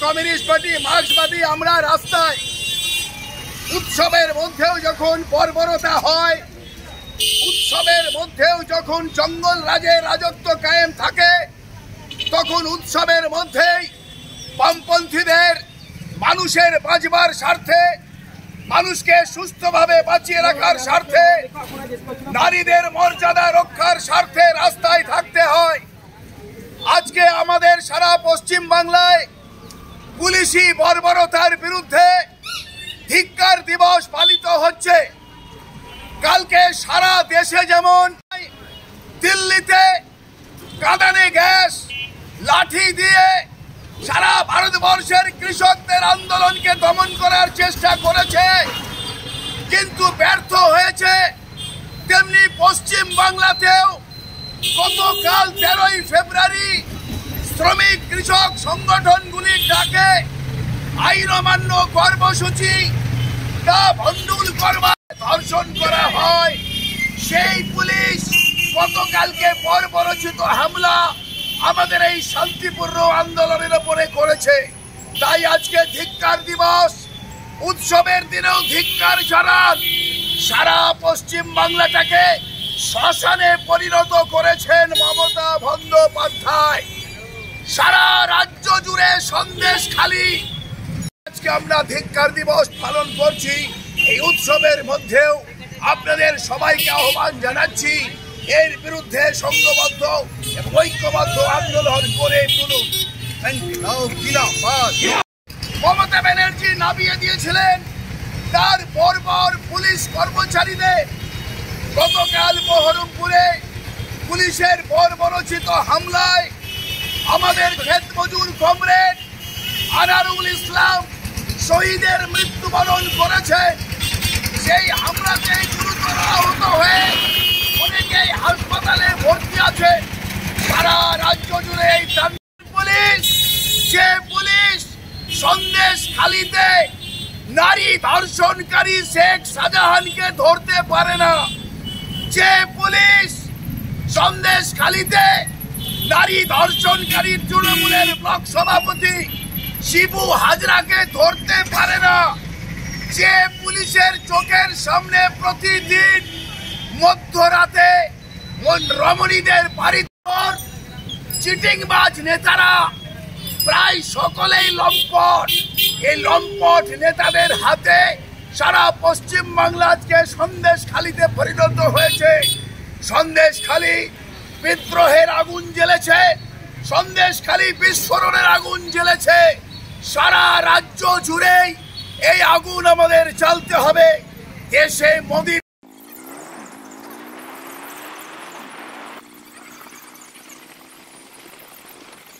Communist party মার্ক্সবাদী আমরা রাস্তায় উৎসবের মধ্যেও যখন বর্বরতা হয়, উৎসবের মধ্যেও যখন জঙ্গল রাজের রাজত্ব কায়েম থাকে, তখন উৎসবের মধ্যেই বামপন্থীদের মানুষের বাঁচবার স্বার্থে, মানুষকে সুস্থভাবে বাঁচিয়ে রাখার স্বার্থে, নারীদের মর্যাদা রক্ষার স্বার্থে রাস্তায় থাকতে হয়। আজকে আমাদের সারা পশ্চিম বাংলায় পুলিশি বর্বরতার বিরুদ্ধে ধিক্কার দিবস পালিত হচ্ছে। কালকে সারা দেশে যেমন দিল্লিতে কাঁদানে গ্যাস লাঠি দিয়ে সারা ভারতবর্ষের কৃষকদের আন্দোলনকে দমন করার চেষ্টা করেছে, কিন্তু ব্যর্থ হয়েছে, তেমনি পশ্চিম বাংলাতেও গতকাল 13ই ফেব্রুয়ারি শ্রমিক কৃষক সংগঠনগুলির ডাকে আইন অমান্য কর্মসূচি তা ভণ্ডুল করবার ধর্ষণ করা হয়। সেই পুলিশ গতকালকে বর্বরোচিত হামলা আমাদের এই শান্তিপূর্ণ আন্দোলনের উপরে করেছে। তাই আজকে ধিক্কার দিবস, উৎসবের দিনেও ধিক্কার জানান। সারা পশ্চিম বাংলাটাকে শ্মশানে পরিণত করেছেন মমতা বন্দ্যোপাধ্যায়। সারা রাজ্য জুড়ে সন্দেশখালী আজকে আমরা ধিক্কার দিবস পালন করছি। এই উৎসবের মধ্যেও আপনাদের সবাইকে আহ্বান জানাচ্ছি, এর বিরুদ্ধে সংঘবদ্ধ এবং ঐক্যবদ্ধ আন্দোলন করে তুলুন। মমতা ব্যানার্জি নামিয়ে দিয়েছিলেন তার বর্বর পুলিশ কর্মচারীদের। গতকাল বহরমপুরে পুলিশের বর্বরোচিত হামলায় আমাদের ক্ষেত মজুর কমরেড আনারুল ইসলাম শহীদের মৃত্যুবরণ করেছে। সেই হামলাতে গুরুতর আহত হয়ে অনেকেই হাসপাতালে ভর্তি আছে। সারা রাজ্য জুড়ে এই পুলিশ, যে পুলিশ সন্দেশখালীতে নারী ধর্ষণকারী শেখ শাহজাহানকে ধরতে পারে না, যে পুলিশ সন্দেশখালীতে নারী ধর্ষণকারী তৃণমূলের ব্লক সভাপতি শিবু হাজরাকে ধরতে পারে না, যে পুলিশের চোখের সামনে প্রতিদিন মধ্যরাতে রমণীদের বাড়ির চিটিংবাজ নেতারা প্রায় সকলেই লম্পট, এই লম্পট নেতাদের হাতে সারা পশ্চিম বাংলা আজকে সন্দেশখালীতে পরিণত হয়েছে। সন্দেশখালী বিদ্রোহের আগুন জ্বেলেছে, সন্দেশখালী বিস্ফোরণের আগুন জ্বেলেছে। সারা রাজ্য জুড়েই এই আগুন আমাদের জ্বালতে হবে। দেশে মোদী